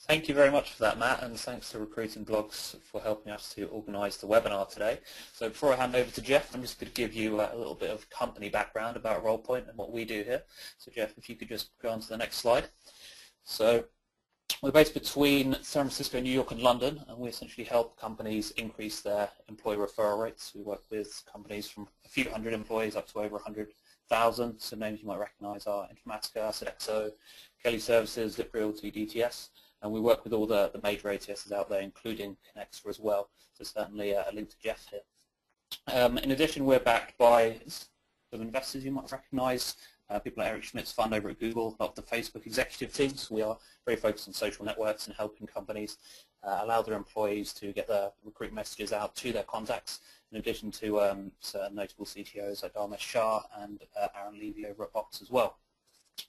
Thank you very much for that, Matt, and thanks to Recruiting Blogs for helping us to organise the webinar today. So before I hand over to Jeff, I'm just going to give you a little bit of company background about RolePoint and what we do here. So Jeff, if you could just go on to the next slide. So we're based between San Francisco, New York and London, and we essentially help companies increase their employee referral rates. We work with companies from a few hundred employees up to over 100,000. So names you might recognise are Informatica, Sodexo, Kelly Services, Zip Realty, DTS. And we work with all the major ATSs out there, including Connexa as well. So certainly a link to Jeff here. In addition, we're backed by some investors you might recognise, people like Eric Schmidt's fund over at Google, a lot of the Facebook executive teams. We are very focused on social networks and helping companies allow their employees to get their recruit messages out to their contacts, in addition to certain notable CTOs like Dharmesh Shah and Aaron Levy over at Box as well.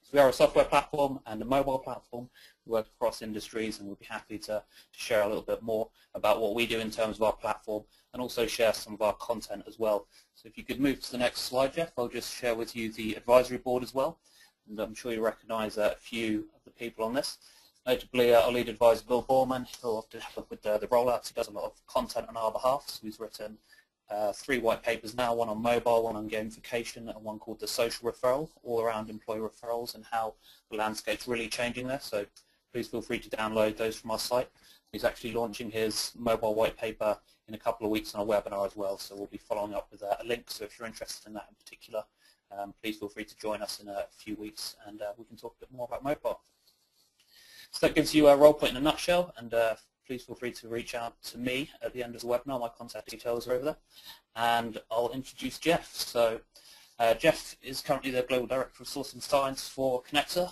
So we are a software platform and a mobile platform. We work across industries, and we'll be happy to share a little bit more about what we do in terms of our platform and also share some of our content as well. So if you could move to the next slide, Jeff, I'll just share with you the advisory board as well. And I'm sure you recognize a few of the people on this. Notably, our lead advisor, Bill Borman, who often help with the rollouts. He does a lot of content on our behalf. So he's written 3 white papers now, one on mobile, one on gamification, and one called the social referral, all around employee referrals and how the landscape's really changing there. So please feel free to download those from our site. He's actually launching his mobile white paper in a couple of weeks on a webinar as well, so we'll be following up with a link. So if you're interested in that in particular, please feel free to join us in a few weeks, and we can talk a bit more about mobile. So that gives you a RolePoint in a nutshell, and please feel free to reach out to me at the end of the webinar. My contact details are over there. And I'll introduce Jeff. So Jeff is currently the Global Director of Sourcing Science for Connexa,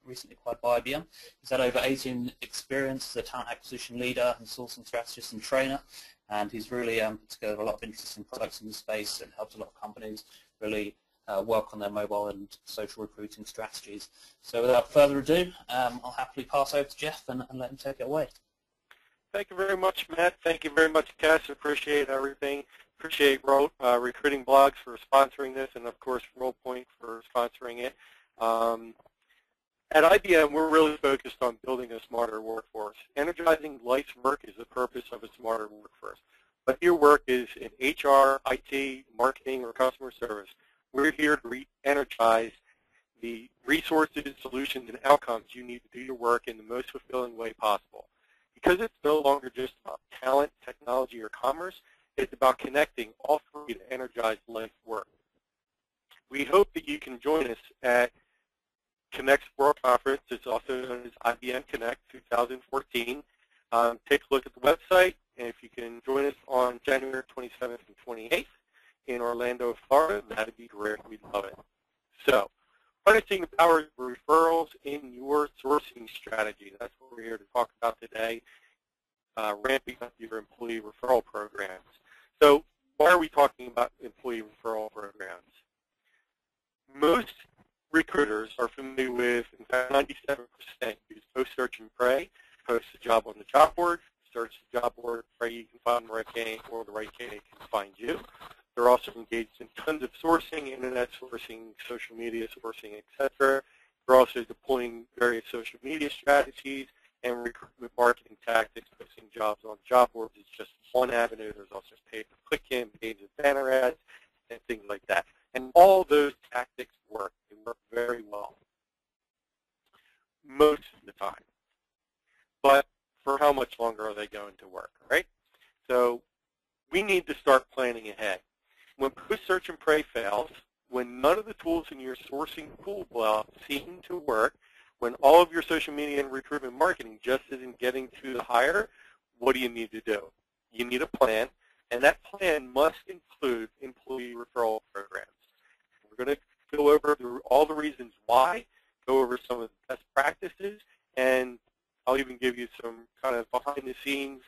recently acquired by IBM. He's had over 18 experience as a talent acquisition leader and sourcing strategist and trainer. And he's really put together a lot of interesting products in the space and helped a lot of companies really work on their mobile and social recruiting strategies. So without further ado, I'll happily pass over to Jeff and let him take it away. Thank you very much, Matt. Thank you very much, Cass. Appreciate everything. Appreciate Recruiting Blogs for sponsoring this, and of course RolePoint for sponsoring it. At IBM, we're really focused on building a smarter workforce. Energizing life's work is the purpose of a smarter workforce. Whether your work is in HR, IT, marketing, or customer service, we're here to re-energize the resources, solutions, and outcomes you need to do your work in the most fulfilling way possible. Because it's no longer just about talent, technology, or commerce, it's about connecting all three to energize life's work. We hope that you can join us at Connect's World Conference. It's also known as IBM Connect 2014. Take a look at the website, and if you can join us on January 27th and 28th in Orlando, Florida, that'd be great. We'd love it. So, harnessing the power of referrals in your sourcing strategy. That's what we're here to talk about today, ramping up your employee referral programs. So why are we talking about employee referral programs? Most recruiters are familiar with, in fact, 97% use Post Search and Pray, post a job on the job board, search the job board, pray you can find the right candidate or the right candidate can find you. They're also engaged in tons of sourcing, internet sourcing, social media sourcing, etc. They're also deploying various social media strategies and recruitment marketing tactics. Posting jobs on job boards is just one avenue. There's also pay-per-click campaigns and banner ads and things like that. And all those tactics work. They work very well most of the time. But for how much longer are they going to work, right? So we need to start planning ahead. When Post Search and Pray fails, when none of the tools in your sourcing toolbox seem to work, when all of your social media and recruitment marketing just isn't getting to the hire, what do you need to do? You need a plan, and that plan must include employee referral programs. We're going to go over all the reasons why, go over some of the best practices, and I'll even give you some kind of behind the scenes,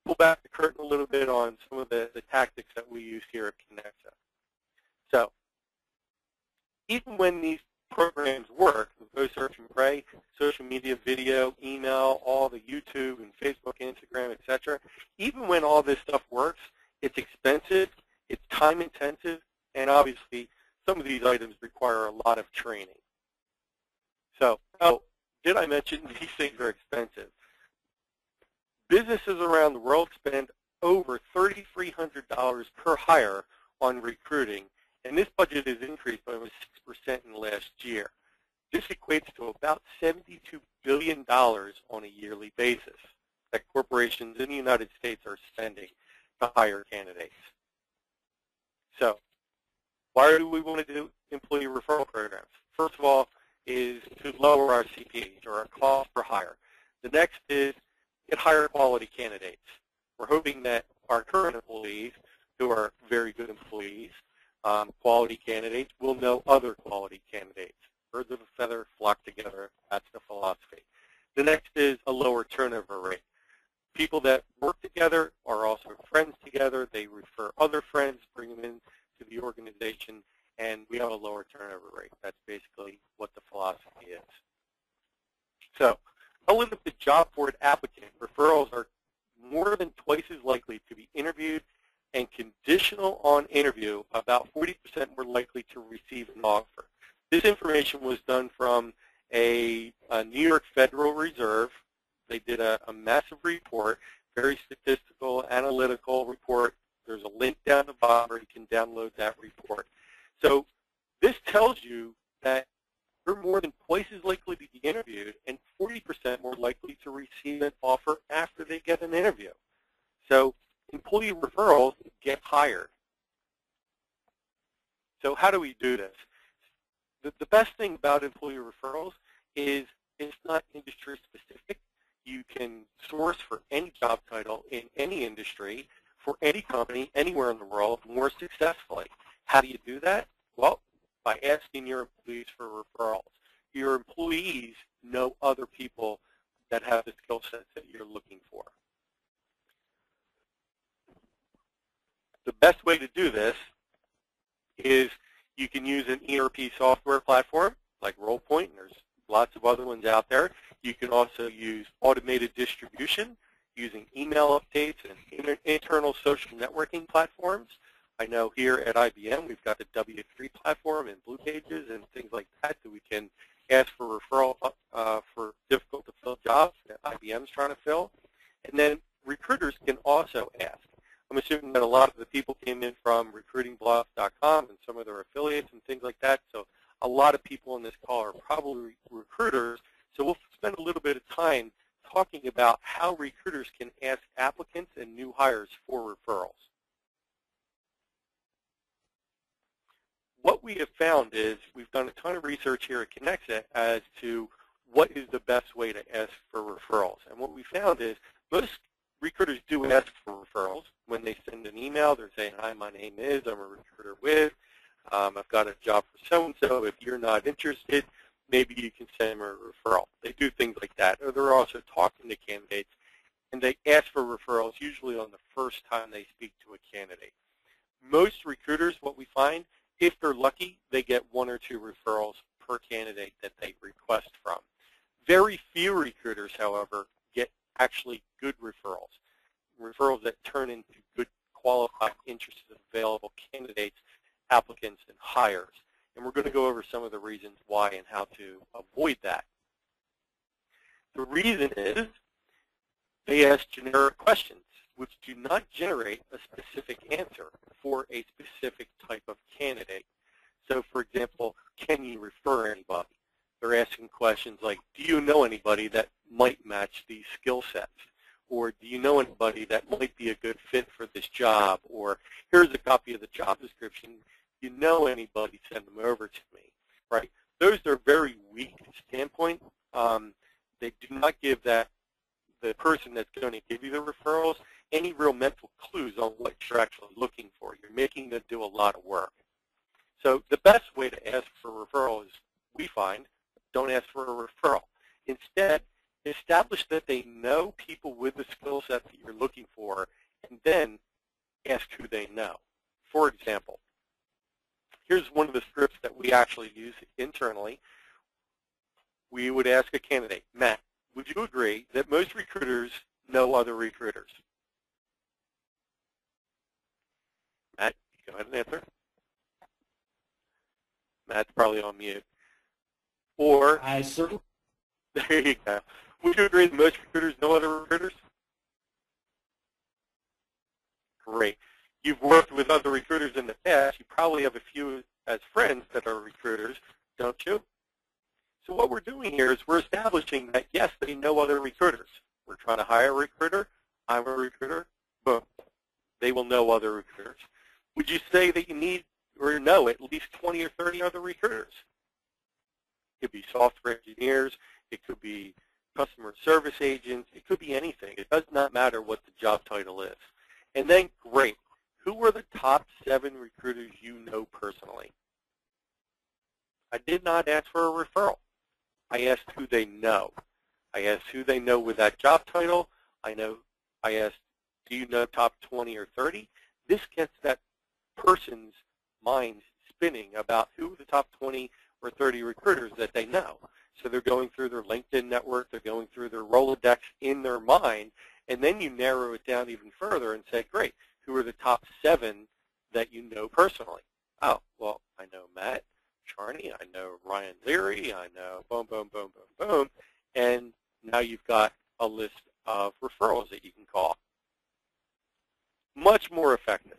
pull back the curtain a little bit on some of the tactics that we use here at Connexa. So, even when these programs work, Post Search and Pray, social media, video, email, all the YouTube and Facebook, Instagram, etc., even when all this stuff works, it's expensive, it's time intensive, and obviously some of these items require a lot of training. So, did I mention these things are expensive? Businesses around the world spend over $3,300 per hire on recruiting, and this budget has increased by almost 6% in the last year. This equates to about $72 billion on a yearly basis that corporations in the United States are spending to hire candidates. So, why do we want to do employee referral programs? First of all is to lower our CPAs, or our cost per hire. The next is get higher quality candidates. We're hoping that our current employees, who are very good employees, quality candidates, will know other quality candidates. Birds of a feather flock together. That's the philosophy. The next is a lower turnover rate. People that work together are also friends together. They refer other friends, bring them into the organization, and we have a lower turnover rate. That's basically what the philosophy is. So, I'll look at the job board applicant. Referrals are more than twice as likely to be interviewed, and conditional on interview, about 40% more likely to receive an offer. This information was done from a New York Federal Reserve. They did a massive report, very statistical, analytical report. There's a link down the bottom where you can download that report. So this tells you that they're more than twice as likely to be interviewed and 40% more likely to receive an offer after they get an interview. So employee referrals get hired. So how do we do this? The best thing about employee referrals is it's not industry specific. You can source for any job title in any industry for any company anywhere in the world more successfully. How do you do that? Well, by asking your employees for referrals. Your employees know other people that have the skill sets that you're looking for. The best way to do this is you can use an ERP software platform like RolePoint, and there's lots of other ones out there. You can also use automated distribution using email updates and internal social networking platforms. I know here at IBM we've got the W3 platform and Blue Pages and things like that we can ask for referral for difficult to fill jobs that IBM's trying to fill. And then recruiters can also ask. I'm assuming that a lot of the people came in from recruitingblogs.com and some of their affiliates and things like that. So a lot of people in this call are probably recruiters. So we'll spend a little bit of time talking about how recruiters can ask applicants and new hires for referrals. What we have found is we've done a ton of research here at Connexa as to what is the best way to ask for referrals. And what we found is most recruiters do ask for referrals. When they send an email, they're saying, hi, my name is, I'm a recruiter with, I've got a job for so-and-so. If you're not interested, maybe you can send them a referral. They do things like that. Or they're also talking to candidates, and they ask for referrals usually on the first time they speak to a candidate. Most recruiters, what we find, if they're lucky, they get 1 or 2 referrals per candidate that they request from. Very few recruiters, however, get actually good referrals, referrals that turn into good qualified, interested, available candidates, applicants, and hires. And we're going to go over some of the reasons why and how to avoid that. The reason is they ask generic questions, which do not generate a specific answer for a specific type of candidate. So, for example, can you refer anybody? They're asking questions like, do you know anybody that might match these skill sets? Or do you know anybody that might be a good fit for this job? Or here's a copy of the job description. You know anybody, send them over to me, right? Those are very weak standpoint. They do not give that the person that's going to give you the referrals any real mental clues on what you're actually looking for. You're making them do a lot of work. So the best way to ask for referrals, we find, don't ask for a referral. Instead, establish that they know people with the skill set that you're looking for, and then ask who they know. For example, here's one of the scripts that we actually use internally. We would ask a candidate, Matt, would you agree that most recruiters know other recruiters? Matt, go ahead and answer. Matt's probably on mute. Or, I certainly. there you go. Would you agree that most recruiters know other recruiters? Great. You've worked with other recruiters in the past. You probably have a few as friends that are recruiters, don't you? So what we're doing here is we're establishing that, yes, they know other recruiters. We're trying to hire a recruiter. I'm a recruiter. Boom. They will know other recruiters. Would you say that you need or know at least 20 or 30 other recruiters? It could be software engineers. It could be customer service agents. It could be anything. It does not matter what the job title is. And then, great. Who are the top 7 recruiters you know personally? I did not ask for a referral. I asked who they know. I asked who they know with that job title. I asked, do you know top 20 or 30? This gets that person's mind spinning about who are the top 20 or 30 recruiters that they know. So they're going through their LinkedIn network, they're going through their Rolodex in their mind, and then you narrow it down even further and say, great, who are the top 7 that you know personally? Oh, well, I know Matt Charney, I know Ryan Leary, I know boom, boom, boom, boom, boom, and now you've got a list of referrals that you can call. Much more effective.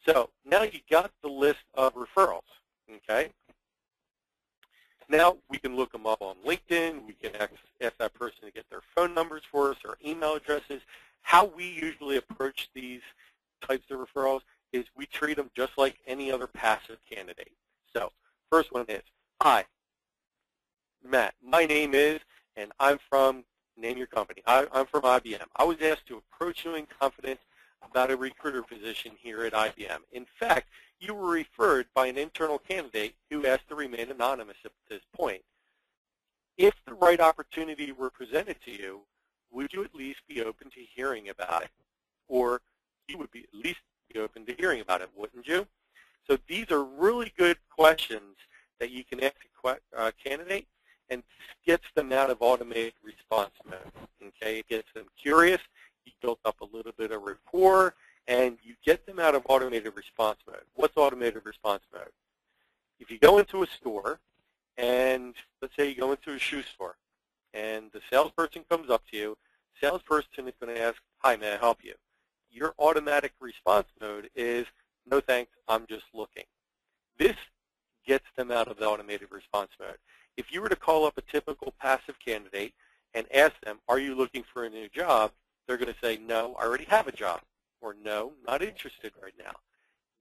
So now you got the list of referrals, okay? Now we can look them up on LinkedIn. We can ask that person to get their phone numbers for us or email addresses. How we usually approach these types of referrals is we treat them just like any other passive candidate. So first one is, hi, Matt, my name is, and I'm from, name your company. I'm from IBM. I was asked to approach you in confidence about a recruiter position here at IBM. In fact, you were referred by an internal candidate who asked to remain anonymous at this point. If the right opportunity were presented to you, would you at least be open to hearing about it? Or you would be at least be open to hearing about it, wouldn't you? So these are really good questions that you can ask a candidate, and this gets them out of automated response mode. Okay, it gets them curious. You built up a little bit of rapport, and you get them out of automated response mode. What's automated response mode? If you go into a store, and let's say you go into a shoe store, and the salesperson comes up to you, salesperson is going to ask, hi, may I help you? Your automatic response mode is, no thanks, I'm just looking. This gets them out of the automated response mode. If you were to call up a typical passive candidate and ask them, are you looking for a new job? They're going to say, no, I already have a job, or no, not interested right now.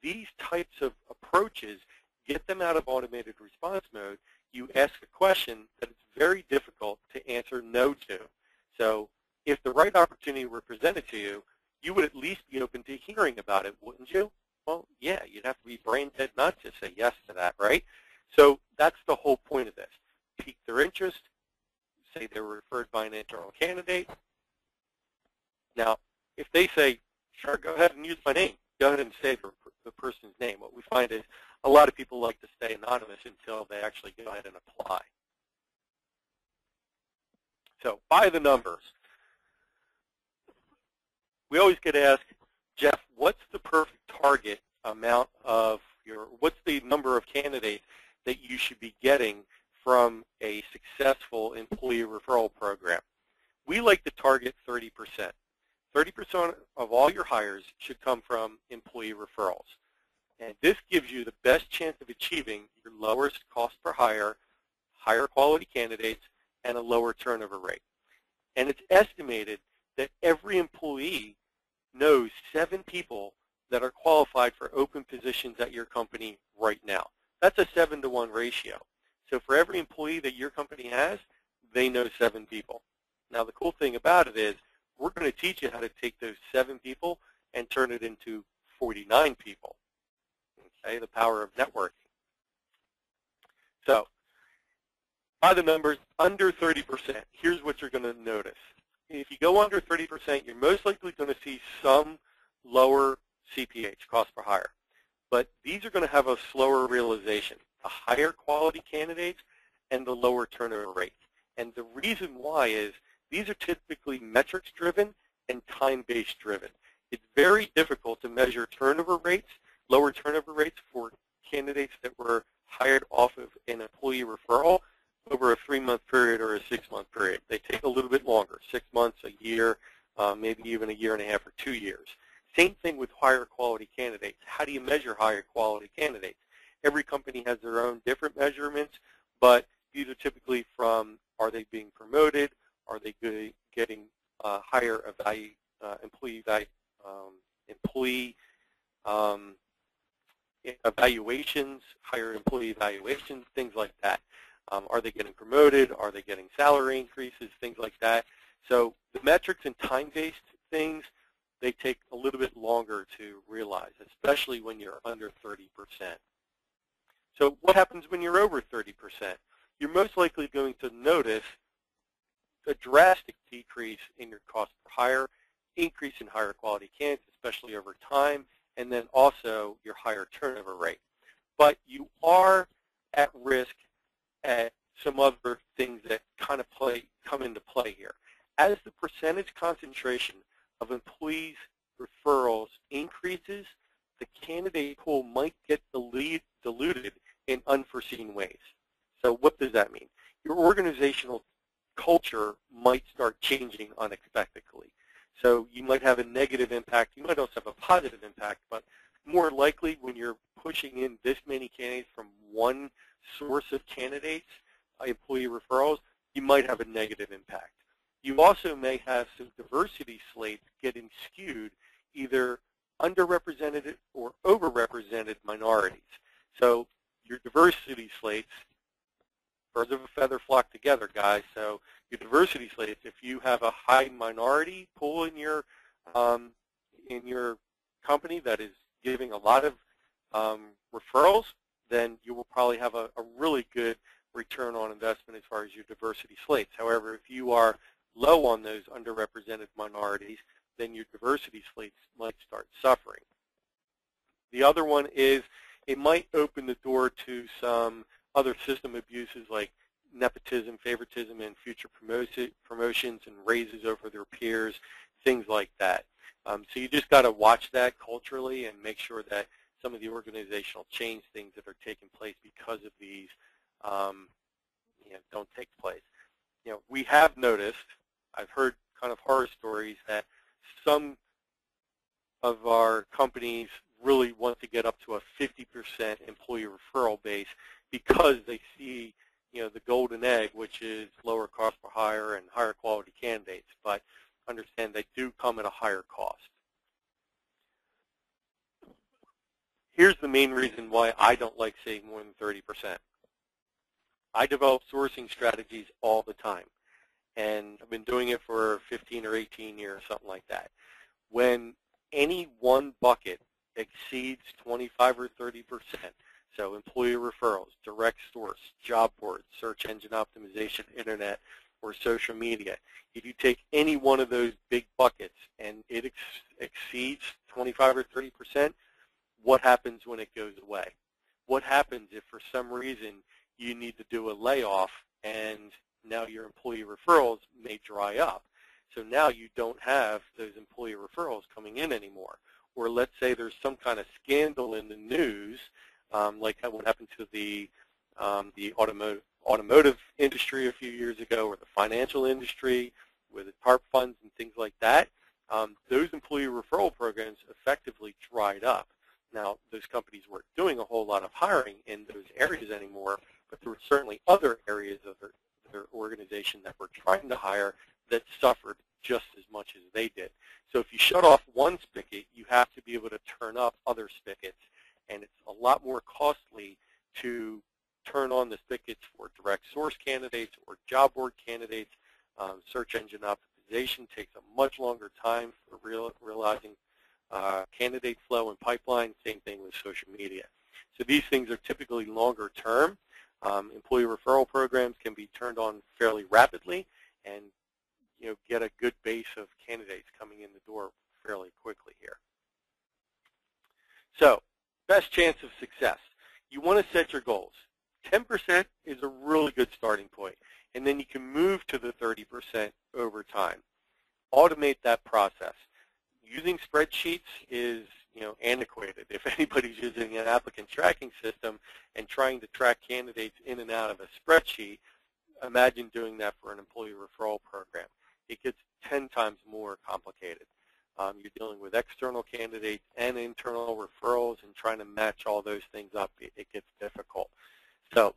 These types of approaches get them out of automated response mode. You ask a question that it's very difficult to answer no to. So if the right opportunity were presented to you, you would at least be open to hearing about it, wouldn't you? Well, yeah, you'd have to be brain dead not to say yes to that, right? So that's the whole point of this. Pique their interest, say they were referred by an internal candidate. Now, if they say, sure, go ahead and use my name, go ahead and say the person's name. What we find is a lot of people like to stay anonymous until they actually go ahead and apply. So by the numbers. We always get asked, Jeff, what's the perfect target amount of what's the number of candidates that you should be getting from a successful employee referral program? We like to target 30%. 30% of all your hires should come from employee referrals. And this gives you the best chance of achieving your lowest cost per hire, higher quality candidates, and a lower turnover rate. And it's estimated that every employee knows 7 people that are qualified for open positions at your company right now. That's a 7-to-1 ratio. So for every employee that your company has, they know 7 people. Now the cool thing about it is we're going to teach you how to take those 7 people and turn it into 49 people. Okay, the power of networking. So by the numbers, under 30%, here's what you're going to notice. If you go under 30%, you're most likely going to see some lower CPH, cost per hire. But these are going to have a slower realization, the higher quality candidates and the lower turnover rate. And the reason why is these are typically metrics driven and time-based driven. It's very difficult to measure turnover rates, lower turnover rates for candidates that were hired off of an employee referral over a 3-month period or a 6-month period. They take a little bit longer, 6 months, a year, maybe even a year and a half or 2 years. Same thing with higher quality candidates. How do you measure higher quality candidates? Every company has their own different measurements, but these are typically from, are they being promoted? Are they getting higher employee evaluations, higher employee evaluations, things like that. Are they getting promoted? Are they getting salary increases, things like that? So the metrics and time-based things, they take a little bit longer to realize, especially when you're under 30%. So what happens when you're over 30%? You're most likely going to notice a drastic decrease in your cost per hire, increase in higher quality candidates, especially over time, and then also your higher turnover rate. But you are at risk at some other things that kind of come into play here. As the percentage concentration of employees' referrals increases, the candidate pool might get diluted in unforeseen ways. So what does that mean? Your organizational culture might start changing unexpectedly. So you might have a negative impact. You might also have a positive impact, but more likely when you're pushing in this many candidates from one source of candidates, employee referrals, you might have a negative impact. You also may have some diversity slates getting skewed, either underrepresented or overrepresented minorities. So your diversity slates, birds of a feather flock together, guys. So your diversity slates, if you have a high minority pool in your company that is giving a lot of referrals, then you will probably have a really good return on investment as far as your diversity slates. However, if you are low on those underrepresented minorities, then your diversity slates might start suffering. The other one is it might open the door to some other system abuses like nepotism, favoritism, and future promotions and raises over their peers, things like that. So you just got to watch that culturally and make sure that some of the organizational change things that are taking place because of these don't take place. We have noticed, I've heard kind of horror stories that some of our companies really want to get up to a 50% employee referral base because they see the golden egg, which is lower cost per hire and higher quality candidates, but understand they do come at a higher cost. Here's the main reason why I don't like saying more than 30%. I develop sourcing strategies all the time, and I've been doing it for 15 or 18 years, something like that. When any one bucket exceeds 25 or 30%, so employee referrals, direct source, job boards, search engine optimization, internet, or social media, if you take any one of those big buckets and it exceeds 25 or 30%, what happens when it goes away? What happens if for some reason you need to do a layoff and now your employee referrals may dry up? So now you don't have those employee referrals coming in anymore. Or let's say there's some kind of scandal in the news, like what happened to the automotive industry a few years ago, or the financial industry with the TARP funds and things like that. Those employee referral programs effectively dried up. Now, those companies weren't doing a whole lot of hiring in those areas anymore, but there were certainly other areas of their organization that were trying to hire that suffered just as much as they did. So if you shut off one spigot, you have to be able to turn up other spigots, and it's a lot more costly to turn on the spigots for direct source candidates or job board candidates. Search engine optimization takes a much longer time for realizing candidate flow and pipeline. Same thing with social media. So these things are typically longer term. Employee referral programs can be turned on fairly rapidly and get a good base of candidates coming in the door fairly quickly here. So best chance of success. You want to set your goals. 10% is a really good starting point, and then you can move to the 30% over time. Automate that process. Using spreadsheets is antiquated. If anybody's using an applicant tracking system and trying to track candidates in and out of a spreadsheet, imagine doing that for an employee referral program. It gets 10 times more complicated. You're dealing with external candidates and internal referrals and trying to match all those things up. It gets difficult. So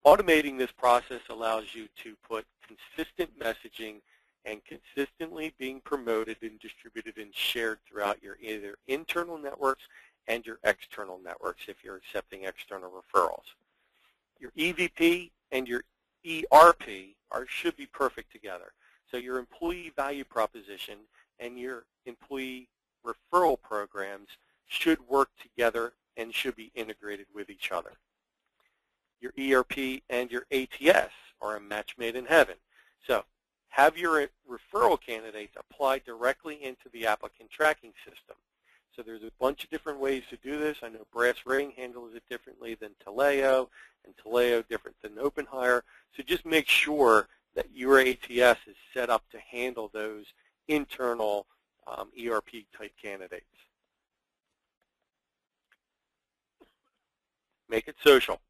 automating this process allows you to put consistent messaging and consistently being promoted and distributed and shared throughout your either internal networks and your external networks if you're accepting external referrals. Your EVP and your ERP should be perfect together. So your employee value proposition and your employee referral programs should work together and should be integrated with each other. Your ERP and your ATS are a match made in heaven. So have your referral candidates apply directly into the applicant tracking system. So there's a bunch of different ways to do this. I know Brass Ring handles it differently than Taleo, and Taleo different than OpenHire. So just make sure that your ATS is set up to handle those internal ERP-type candidates. Make it social.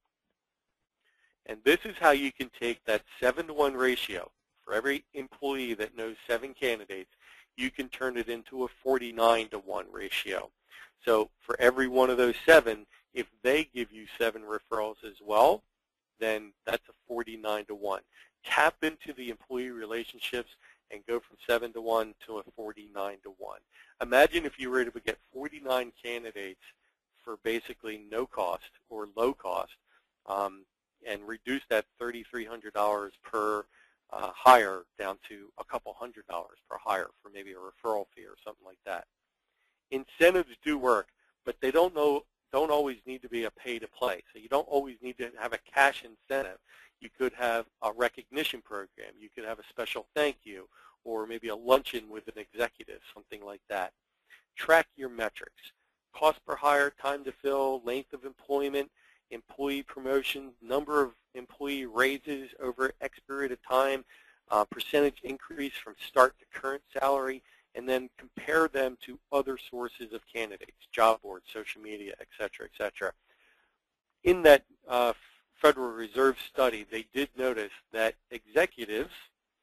And this is how you can take that 7-to-1 ratio. For every employee that knows 7 candidates, you can turn it into a 49-to-1 ratio. So for every one of those 7, if they give you 7 referrals as well, then that's a 49-to-1. Tap into the employee relationships and go from 7-to-1 to a 49-to-1. Imagine if you were able to get 49 candidates for basically no cost or low cost, and reduce that $3,300 per hire down to a couple $100 per hire for maybe a referral fee or something like that. Incentives do work, but they don't always need to be a pay-to-play. So you don't always need to have a cash incentive. You could have a recognition program. You could have a special thank you, or maybe a luncheon with an executive, something like that. Track your metrics. Cost per hire, time to fill, length of employment, employee promotion, number of employee raises over X period of time, percentage increase from start to current salary, and then compare them to other sources of candidates, job boards, social media, et cetera, et cetera. In that Federal Reserve study, they did notice that executives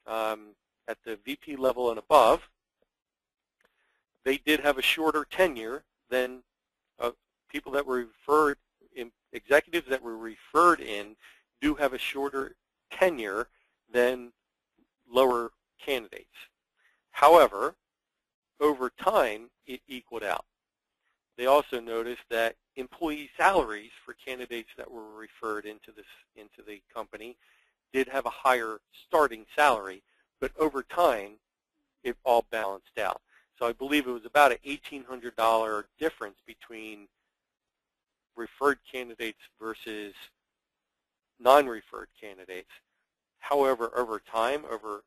at the VP level and above, they did have a shorter tenure than people that were referred in. Executives that were referred in do have a shorter tenure than lower candidates. However, over time, it equaled out. They also noticed that employee salaries for candidates that were referred into the company did have a higher starting salary, but over time, it all balanced out. So I believe it was about an $1,800 difference between referred candidates versus non-referred candidates. However, over time, over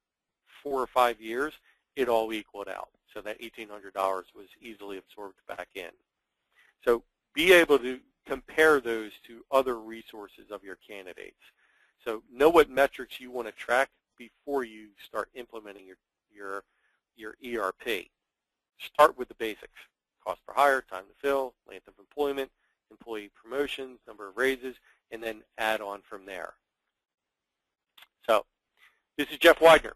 4 or 5 years, it all equaled out. So that $1,800 was easily absorbed back in. So be able to compare those to other resources of your candidates. So know what metrics you want to track before you start implementing your ERP. Start with the basics. Cost per hire, time to fill, length of employment, employee promotions, number of raises, and then add on from there. So this is Jeff Widener.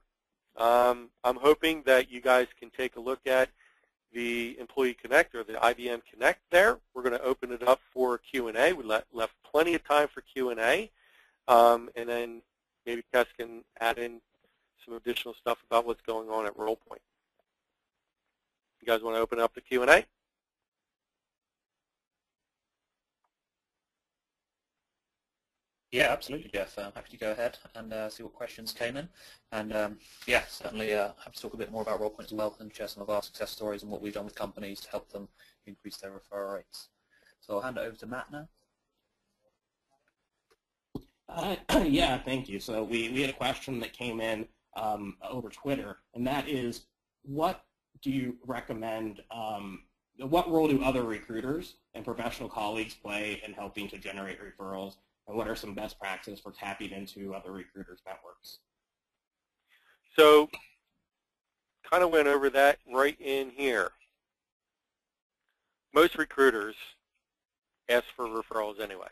I'm hoping that you guys can take a look at the Employee Connect or the IBM Connect there. We're going to open it up for Q&A. We left plenty of time for Q&A, and then maybe Cass can add in some additional stuff about what's going on at RolePoint. You guys want to open up the Q&A? Yeah, absolutely, Jeff. I'm happy to go ahead and see what questions came in. And yeah, certainly happy to talk a bit more about RolePoint as well and share some of our success stories and what we've done with companies to help them increase their referral rates. So I'll hand it over to Matt now. Yeah, thank you. So we had a question that came in over Twitter, and that is, what do you recommend, what role do other recruiters and professional colleagues play in helping to generate referrals? And what are some best practices for tapping into other recruiters' networks? So kind of went over that right in here. Most recruiters ask for referrals anyway.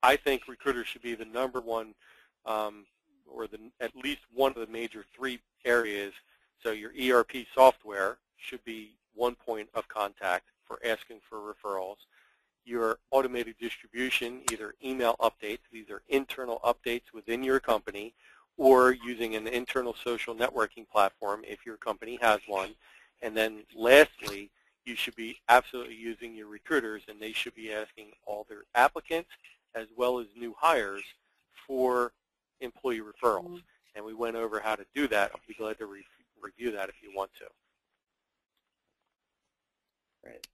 I think recruiters should be the number one, or at least one of the major 3 areas. So your ERP software, should be one point of contact for asking for referrals. Your automated distribution, either email updates, these are internal updates within your company, or using an internal social networking platform if your company has one. And then lastly, you should be absolutely using your recruiters, and they should be asking all their applicants as well as new hires for employee referrals. And we went over how to do that. I'll be glad to review that if you want to. Great.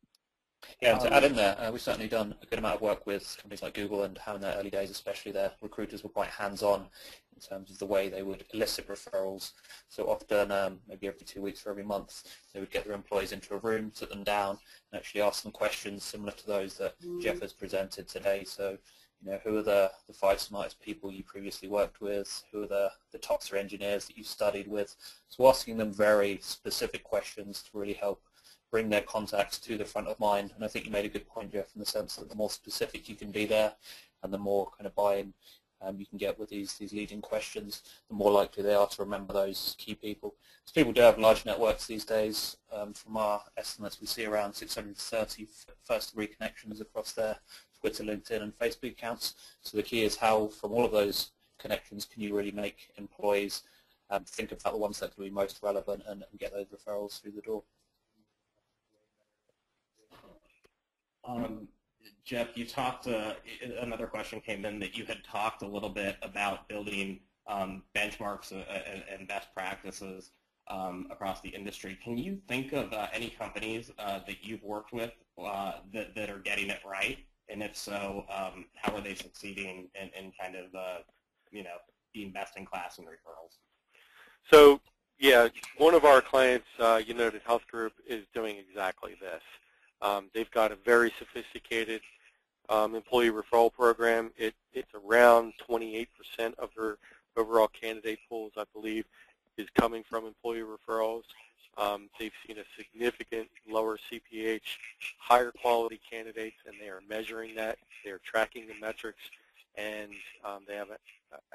Yeah, and to add in there, we've certainly done a good amount of work with companies like Google, and how in their early days especially their recruiters were quite hands-on in terms of the way they would elicit referrals. So often, maybe every 2 weeks or every month, they would get their employees into a room, sit them down, and actually ask them questions similar to those that Jeff has presented today. So, you know, who are the 5 smartest people you previously worked with? Who are the top 3 engineers that you studied with? So asking them very specific questions to really help bring their contacts to the front of mind. And I think you made a good point, Jeff, in the sense that the more specific you can be there, and the more kind of buy-in you can get with these leading questions, the more likely they are to remember those key people. So people do have large networks these days. From our estimates, we see around 630 first-degree connections across their Twitter, LinkedIn, and Facebook accounts. So the key is how, from all of those connections, can you really make employees think about the ones that can be most relevant and get those referrals through the door. Jeff, you talked, another question came in that you had talked a little bit about building benchmarks and best practices across the industry. Can you think of any companies that you've worked with that are getting it right? And if so, how are they succeeding in kind of, you know, being best in class in referrals? So, yeah, one of our clients, United Health Group, is doing exactly this. They've got a very sophisticated employee referral program. It's around 28% of their overall candidate pools, I believe, is coming from employee referrals. They've seen a significant lower CPH, higher quality candidates, and they are measuring that. They're tracking the metrics, and they have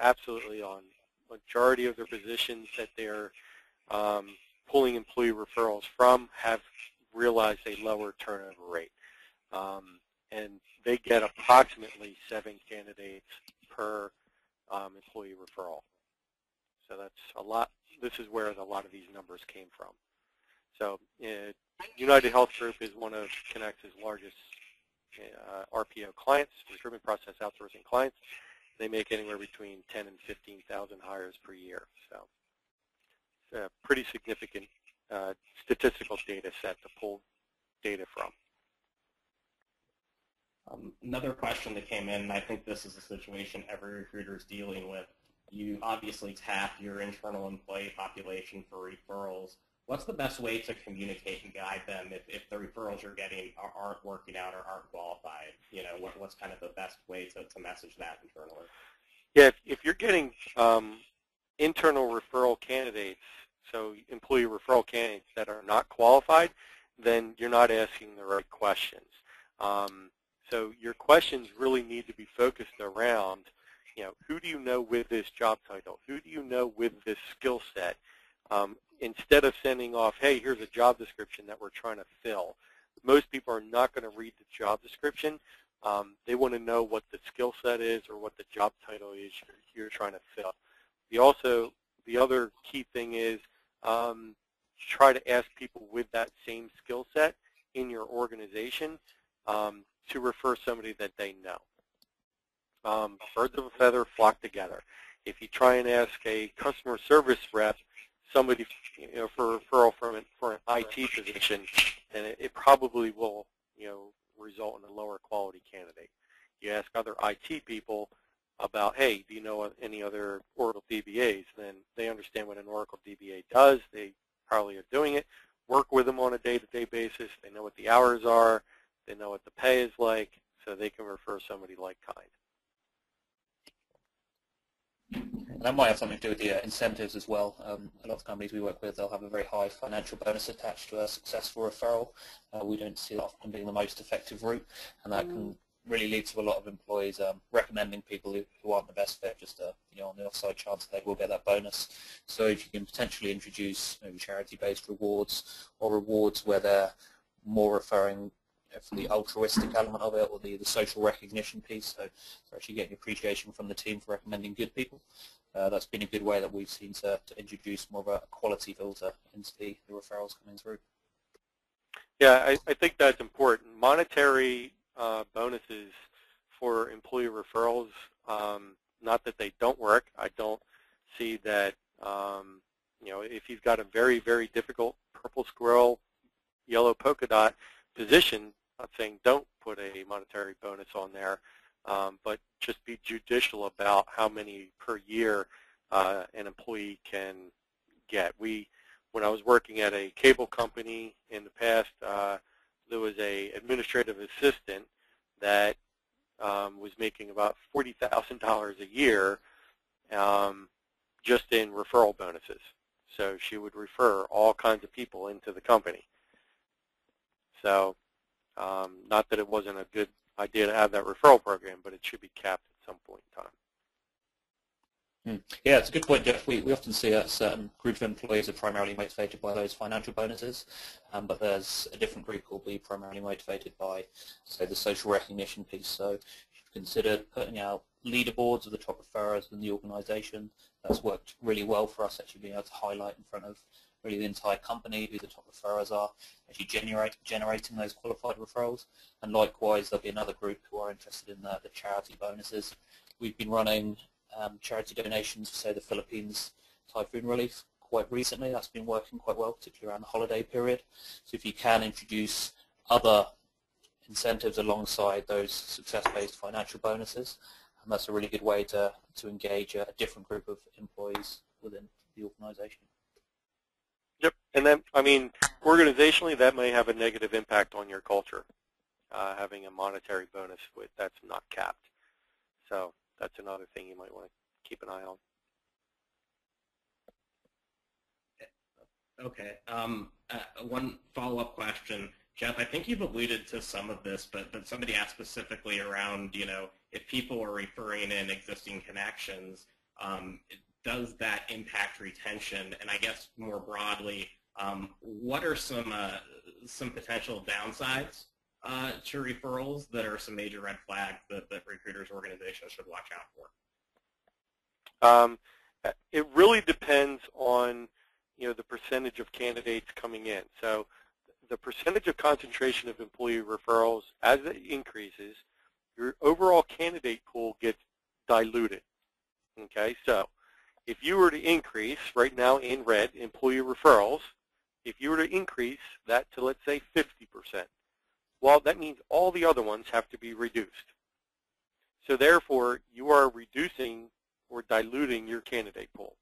absolutely on majority of their positions that they're pulling employee referrals from have realized a lower turnover rate. And they get approximately 7 candidates per employee referral. So that's a lot. This is where a lot of these numbers came from. So United Health Group is one of Connex's largest RPO clients, recruitment process outsourcing clients. They make anywhere between 10 and 15,000 hires per year. So it's a pretty significant statistical data set to pull data from. Another question that came in, and I think this is a situation every recruiter is dealing with. You obviously tap your internal employee population for referrals. What's the best way to communicate and guide them if the referrals you're getting aren't working out or aren't qualified? You know, what's kind of the best way to message that internally? Yeah, if you're getting internal referral candidates, so employee referral candidates that are not qualified, then you're not asking the right questions. So your questions really need to be focused around, you know, who do you know with this job title? Who do you know with this skill set? Instead of sending off, hey, here's a job description that we're trying to fill. Most people are not going to read the job description. They want to know what the skill set is or what the job title is you're trying to fill. The other key thing is try to ask people with that same skill set in your organization to refer somebody that they know. Birds of a feather flock together. If you try and ask a customer service rep, somebody, you know, for a referral for an IT position, then it probably will, you know, result in a lower quality candidate. You ask other IT people about, hey, do you know any other Oracle DBAs? Then they understand what an Oracle DBA does. They probably are doing it. Work with them on a day-to-day basis. They know what the hours are. They know what the pay is like, so they can refer somebody like kind. And that might have something to do with the incentives as well. A lot of companies we work with, they'll have a very high financial bonus attached to a successful referral. We don't see that often being the most effective route, and that can really lead to a lot of employees recommending people who aren't the best fit, just on the offside chance they will get that bonus. So if you can potentially introduce maybe charity-based rewards or rewards where they're more referring for the altruistic element of it or the social recognition piece, so actually getting appreciation from the team for recommending good people. That's been a good way that we've seen to introduce more of a quality filter into the referrals coming through. Yeah, I think that's important. Monetary bonuses for employee referrals, not that they don't work. I don't see that, if you've got a very, very difficult purple squirrel, yellow polka dot position, I'm not saying don't put a monetary bonus on there, but just be judicial about how many per year an employee can get. When I was working at a cable company in the past, there was an administrative assistant that was making about $40,000 a year just in referral bonuses. So she would refer all kinds of people into the company. So not that it wasn't a good idea to have that referral program, but it should be capped at some point in time. Yeah, it's a good point, Jeff. We often see a certain group of employees are primarily motivated by those financial bonuses, but there's a different group who will be primarily motivated by, say, the social recognition piece. So if you've considered putting out leaderboards of the top referrers in the organization, that's worked really well for us, actually being able to highlight in front of really the entire company who the top referrers are, actually generating those qualified referrals. And likewise, there'll be another group who are interested in the charity bonuses. We've been running charity donations for, say, the Philippines typhoon relief quite recently. That's been working quite well, particularly around the holiday period. So if you can introduce other incentives alongside those success-based financial bonuses, and that's a really good way to engage a different group of employees within the organization. Yep, and then, organizationally, that may have a negative impact on your culture, having a monetary bonus that's not capped. So that's another thing you might want to keep an eye on. Okay. One follow-up question. Jeff, I think you've alluded to some of this, but somebody asked specifically around, if people are referring in existing connections, does that impact retention? And I guess more broadly, what are some potential downsides to referrals that are some major red flags that recruiters organizations should watch out for? It really depends on the percentage of candidates coming in. So the percentage of concentration of employee referrals, as it increases, your overall candidate pool gets diluted. Okay, so if you were to increase, right now in red, employee referrals, if you were to increase that to, let's say, 50%, well, that means all the other ones have to be reduced. So therefore, you are reducing or diluting your candidate pool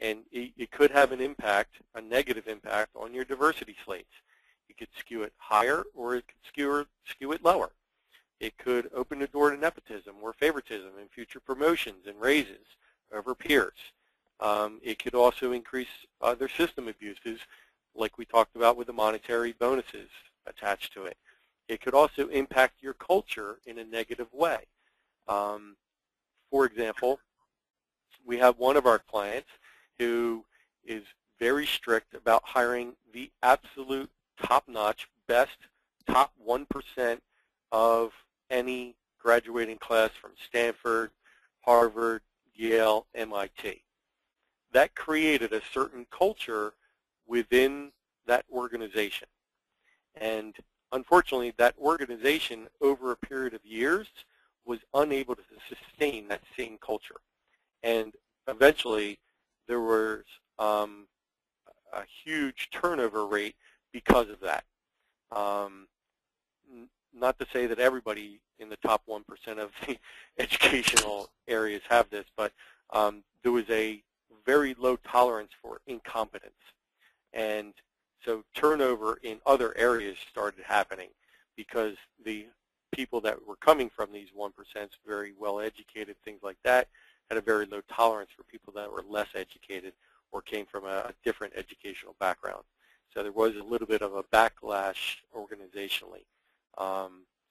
and it could have an impact, a negative impact on your diversity slates. You could skew it higher or it could skew it lower. It could open the door to nepotism or favoritism in future promotions and raises over peers. It could also increase other system abuses, like we talked about with the monetary bonuses attached to it. It could also impact your culture in a negative way. For example, we have one of our clients who is very strict about hiring the absolute top-notch, best top 1% of any graduating class from Stanford, Harvard, Yale, MIT. That created a certain culture within that organization. And unfortunately, that organization, over a period of years, was unable to sustain that same culture. And eventually, there was a huge turnover rate because of that. Not to say that everybody in the top 1% of the educational areas have this, but there was a very low tolerance for incompetence. And so turnover in other areas started happening because the people that were coming from these 1%, very well educated, things like that, had a very low tolerance for people that were less educated or came from a different educational background. So there was a little bit of a backlash organizationally.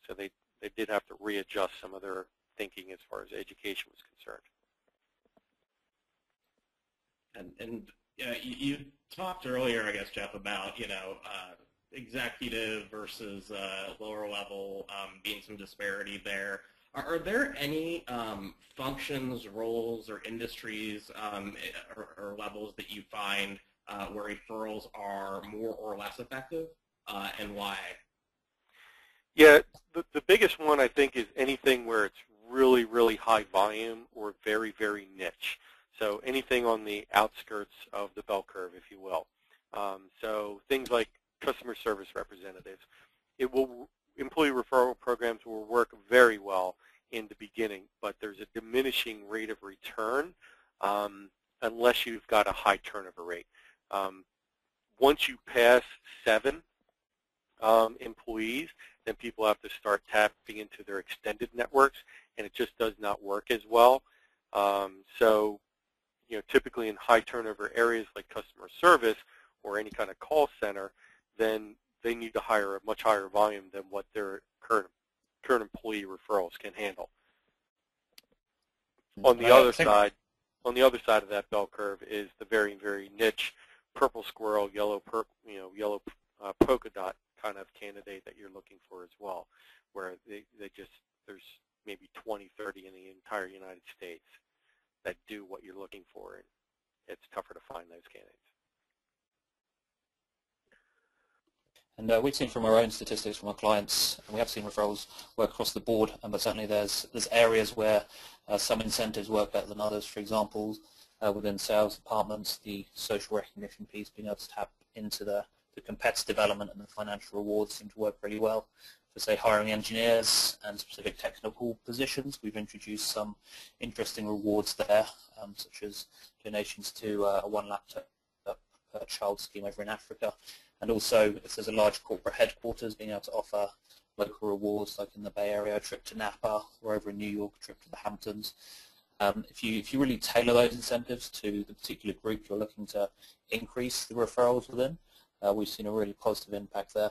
So they did have to readjust some of their thinking as far as education was concerned. And you talked earlier, I guess, Jeff, about executive versus lower level being some disparity there. Are there any functions, roles, or industries or levels that you find where referrals are more or less effective, and why? Yeah, the biggest one I think is anything where it's really, really high volume or very, very niche. So anything on the outskirts of the bell curve, if you will. So things like customer service representatives. Employee referral programs will work very well in the beginning, but there's a diminishing rate of return unless you've got a high turnover rate. Once you pass 7 employees, then people have to start tapping into their extended networks, and it just does not work as well. So, typically in high turnover areas like customer service or any kind of call center, then they need to hire a much higher volume than what their current employee referrals can handle. On the other side of that bell curve is the very, very niche purple squirrel, yellow polka dot kind of candidate that you're looking for as well, where there's maybe 20, 30 in the entire United States that do what you're looking for, and it's tougher to find those candidates. And we've seen from our own statistics from our clients, and we have seen referrals work across the board, but certainly there's areas where some incentives work better than others. For example, within sales departments, the social recognition piece, being able to tap into the competitive element and the financial rewards seem to work really well. For, say, hiring engineers and specific technical positions, we've introduced some interesting rewards there, such as donations to a 1 laptop per child scheme over in Africa. And also, if there's a large corporate headquarters, being able to offer local rewards, like in the Bay Area, a trip to Napa, or over in New York, a trip to the Hamptons. If you really tailor those incentives to the particular group you're looking to increase the referrals within, we've seen a really positive impact there.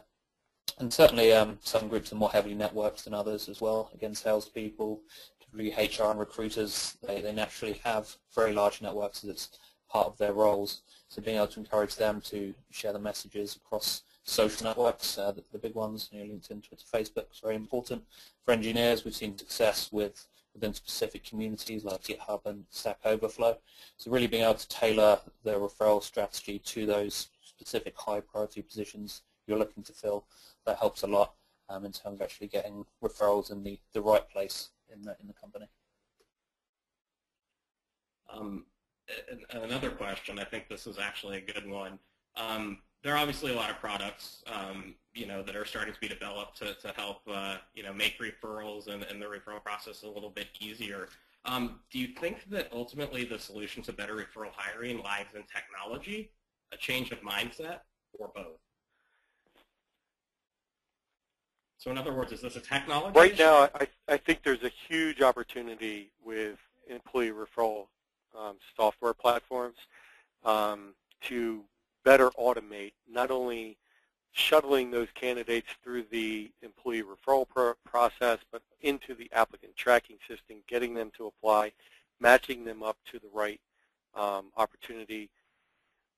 And certainly some groups are more heavily networked than others as well. Again, salespeople, typically HR and recruiters, they naturally have very large networks as it's part of their roles. So being able to encourage them to share the messages across social networks, the big ones, LinkedIn, Twitter, Facebook, is very important. For engineers, we've seen success within specific communities like GitHub and Stack Overflow. So really being able to tailor the referral strategy to those specific high priority positions you're looking to fill, that helps a lot in terms of actually getting referrals in the right place in the company. And another question, I think this is actually a good one. There are obviously a lot of products, that are starting to be developed to help, make referrals and the referral process a little bit easier. Do you think that ultimately the solution to better referral hiring lies in technology, a change of mindset, or both? So in other words, is this a technology Right issue? now, I think there's a huge opportunity with employee referral software platforms to better automate not only shuttling those candidates through the employee referral process, but into the applicant tracking system, getting them to apply, matching them up to the right opportunity.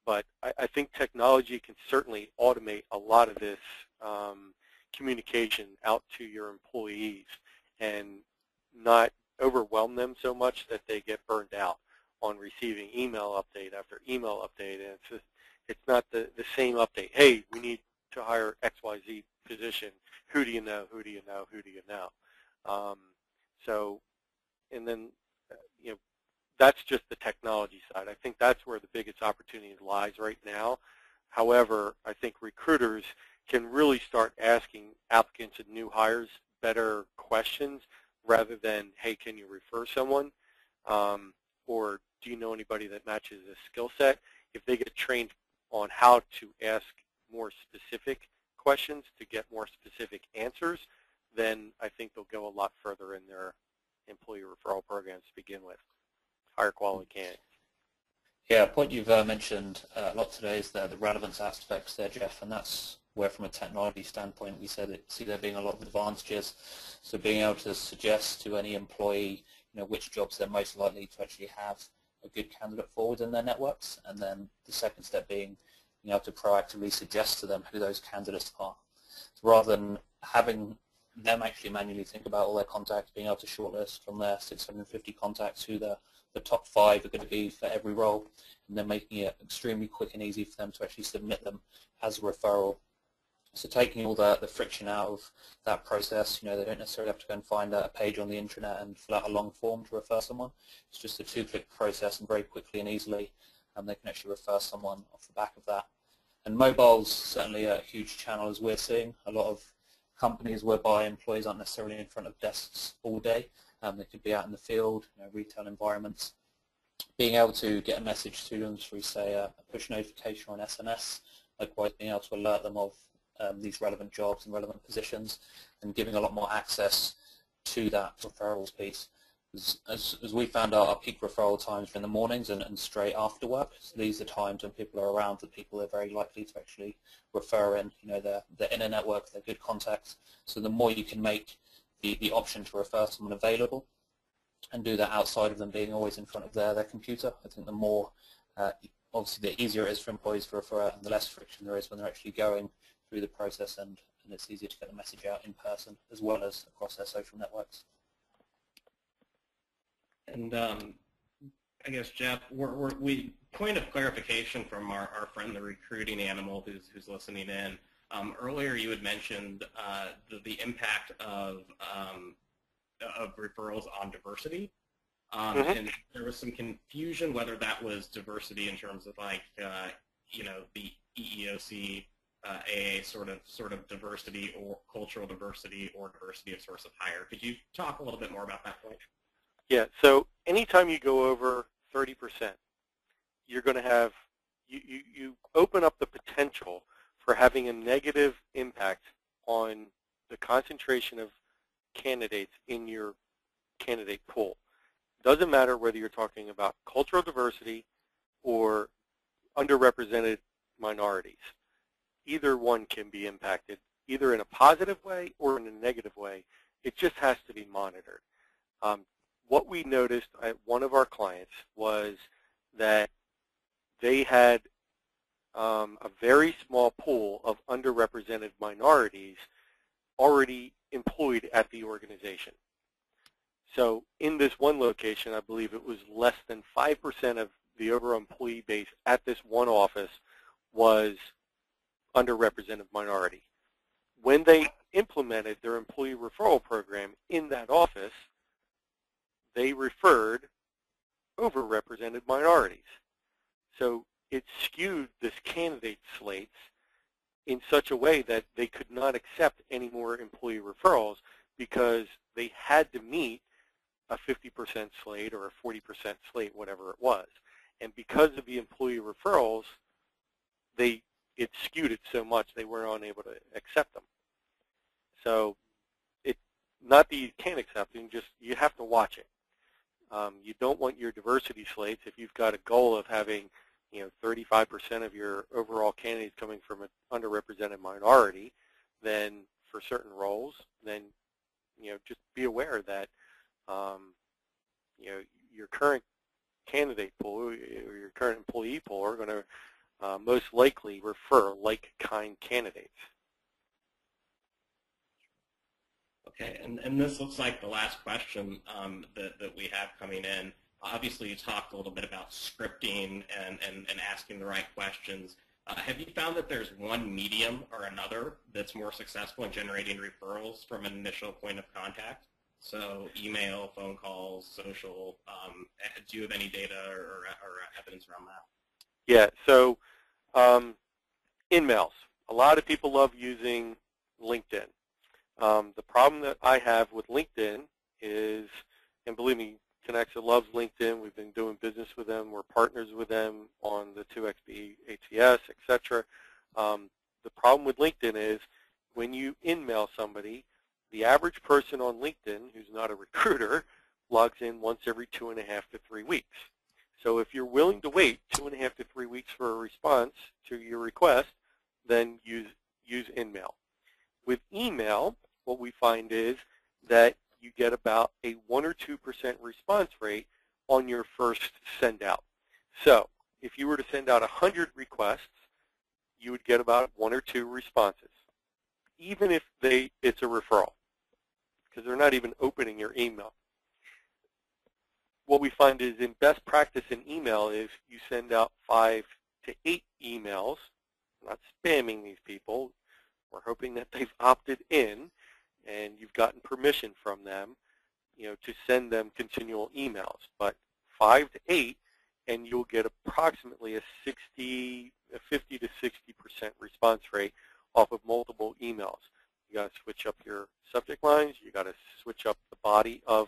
But I think technology can certainly automate a lot of this communication out to your employees and not overwhelm them so much that they get burned out on receiving email update after email update. And it's not the same update. Hey, we need to hire XYZ position. Who do you know? Who do you know? Who do you know? And then, that's just the technology side. I think that's where the biggest opportunity lies right now. However, I think recruiters can really start asking applicants and new hires better questions rather than, hey, can you refer someone? Or do you know anybody that matches a skill set? If they get trained on how to ask more specific questions to get more specific answers, then I think they'll go a lot further in their employee referral programs to begin with. Higher quality candidates. Yeah, a point you've mentioned a lot today is the relevance aspects there, Jeff, and that's where from a technology standpoint we see there being a lot of advantages. So being able to suggest to any employee, which jobs they're most likely to actually have a good candidate for within their networks, and then the second step being to proactively suggest to them who those candidates are. So rather than having them actually manually think about all their contacts, being able to shortlist from their 650 contacts who the top 5 are going to be for every role, and then making it extremely quick and easy for them to actually submit them as a referral. So taking all the friction out of that process, they don't necessarily have to go and find a page on the internet and fill out a long form to refer someone. It's just a 2-click process, and very quickly and easily they can actually refer someone off the back of that. And mobile's certainly a huge channel, as we're seeing. A lot of companies whereby employees aren't necessarily in front of desks all day. They could be out in the field, retail environments. Being able to get a message to them through, say, a push notification or an SMS, likewise being able to alert them of these relevant jobs and relevant positions, and giving a lot more access to that referrals piece. As we found out, our peak referral times are in the mornings and straight after work. So these are times when people are around, the people are very likely to actually refer in. They're in a network, they're good contacts. So the more you can make the option to refer someone available, and do that outside of them being always in front of their computer, I think the more, obviously the easier it is for employees to refer, and the less friction there is when they're actually going through the process, and it's easier to get the message out in person as well as across their social networks. And I guess, Jeff, we point of clarification from our friend, the recruiting animal, who's listening in. Earlier, you had mentioned the impact of referrals on diversity, and there was some confusion whether that was diversity in terms of the EEOC, AA sort of diversity, or cultural diversity, or diversity of source of hire. Could you talk a little bit more about that point? Yeah, so anytime you go over 30%, you're going to have, you open up the potential for having a negative impact on the concentration of candidates in your candidate pool. Doesn't matter whether you're talking about cultural diversity or underrepresented minorities. Either one can be impacted, either in a positive way or in a negative way. It just has to be monitored. What we noticed at one of our clients was that they had a very small pool of underrepresented minorities already employed at the organization. So in this one location, I believe it was less than 5% of the overall employee base at this one office was underrepresented minority. When they implemented their employee referral program in that office, they referred overrepresented minorities. So it skewed this candidate slates in such a way that they could not accept any more employee referrals because they had to meet a 50% slate or a 40% slate, whatever it was. And because of the employee referrals, it skewed it so much they weren't unable to accept them. So not that you can't accept them, just you have to watch it. You don't want your diversity slates, if you've got a goal of having 35% of your overall candidates coming from an underrepresented minority, then for certain roles, then just be aware that your current candidate pool or your current employee pool are going to most likely refer like-kind candidates. Okay, and this looks like the last question that we have coming in. Obviously, you talked a little bit about scripting and asking the right questions. Have you found that there's one medium or another that's more successful in generating referrals from an initial point of contact? So email, phone calls, social. Do you have any data or evidence around that? Yeah, so in-mails. A lot of people love using LinkedIn. The problem that I have with LinkedIn is, and believe me, Connexa loves LinkedIn. We've been doing business with them. We're partners with them on the 2XP ATS, etc. The problem with LinkedIn is when you in-mail somebody, the average person on LinkedIn who's not a recruiter logs in once every 2.5 to 3 weeks. So if you're willing to wait 2.5 to 3 weeks for a response to your request, then use InMail. With email, what we find is that you get about a 1 or 2% response rate on your first send out. So if you were to send out 100 requests, you would get about 1 or 2 responses, even if it's a referral, because they're not even opening your email. What we find is in best practice in email is you send out 5 to 8 emails, not spamming these people. We're hoping that they've opted in and you've gotten permission from them, to send them continual emails. But 5 to 8, and you'll get approximately a 50 to 60% response rate off of multiple emails. You got to switch up your subject lines. You got to switch up the body of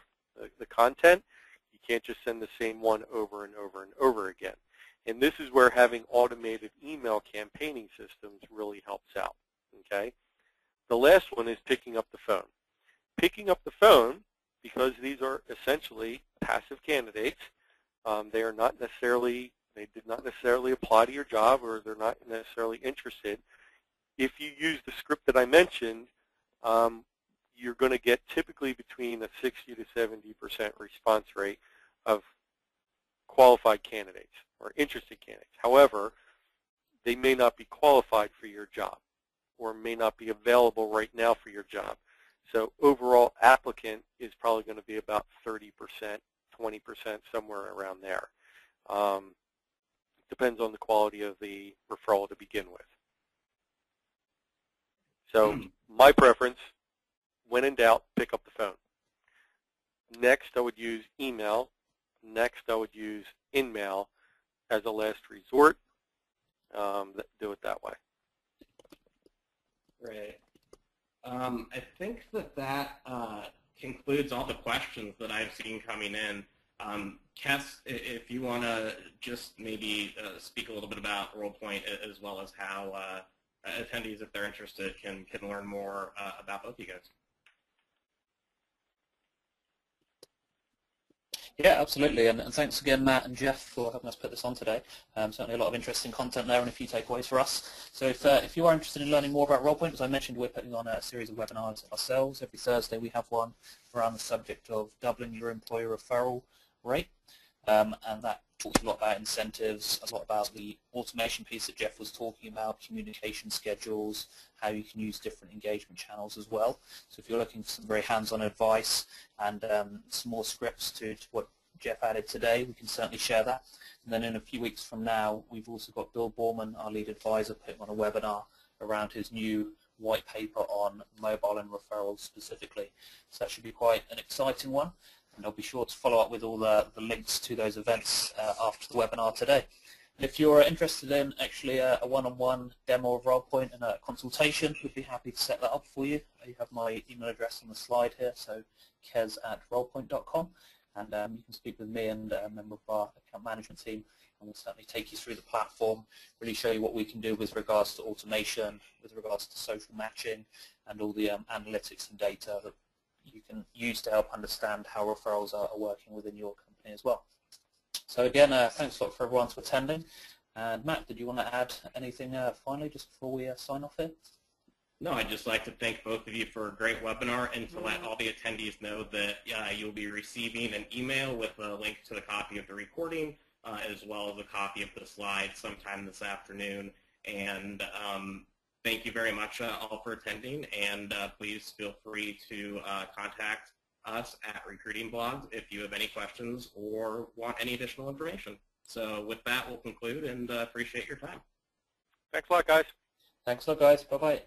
the content. You can't just send the same one over and over and over again. And this is where having automated email campaigning systems really helps out. Okay? The last one is picking up the phone. Picking up the phone, because these are essentially passive candidates, they did not necessarily apply to your job, or they're not necessarily interested. If you use the script that I mentioned, you're going to get typically between a 60 to 70% response rate of qualified candidates or interested candidates. However, they may not be qualified for your job or may not be available right now for your job. So overall applicant is probably going to be about 30%, 20%, somewhere around there. Depends on the quality of the referral to begin with. So my preference, when in doubt, pick up the phone. Next, I would use email. Next, I would use InMail as a last resort. Do it that way. Great. I think that concludes all the questions that I've seen coming in. Kes, if you want to just maybe speak a little bit about RolePoint, as well as how attendees, if they're interested, can learn more about both of you guys. Yeah, absolutely, and thanks again, Matt and Jeff, for helping us put this on today. Certainly a lot of interesting content there and a few takeaways for us. So if you are interested in learning more about RolePoint, as I mentioned, we're putting on a series of webinars ourselves. Every Thursday we have one around the subject of doubling your employer referral rate, and that talks a lot about incentives, a lot about the automation piece that Jeff was talking about, communication schedules, how you can use different engagement channels as well. So if you're looking for some very hands-on advice and some more scripts to what Jeff added today, we can certainly share that. And then in a few weeks from now, we've also got Bill Borman, our lead advisor, putting on a webinar around his new white paper on mobile and referrals specifically. So that should be quite an exciting one. And I'll be sure to follow up with all the links to those events after the webinar today. And if you're interested in actually a one-on-one demo of RolePoint and a consultation, we'd be happy to set that up for you. You have my email address on the slide here, so kes@rolepoint.com, and you can speak with me and a member of our account management team, and we'll certainly take you through the platform, really show you what we can do with regards to automation, with regards to social matching, and all the analytics and data that you can use to help understand how referrals are working within your company as well. So again, thanks a lot for everyone for attending. And Matt, did you want to add anything finally just before we sign off here? No, I'd just like to thank both of you for a great webinar, and to let all the attendees know that you'll be receiving an email with a link to the copy of the recording, as well as a copy of the slides sometime this afternoon. And thank you very much all for attending, and please feel free to contact us at Recruiting Blogs if you have any questions or want any additional information. So with that, we'll conclude, and appreciate your time. Thanks a lot, guys. Thanks a lot, guys. Bye-bye.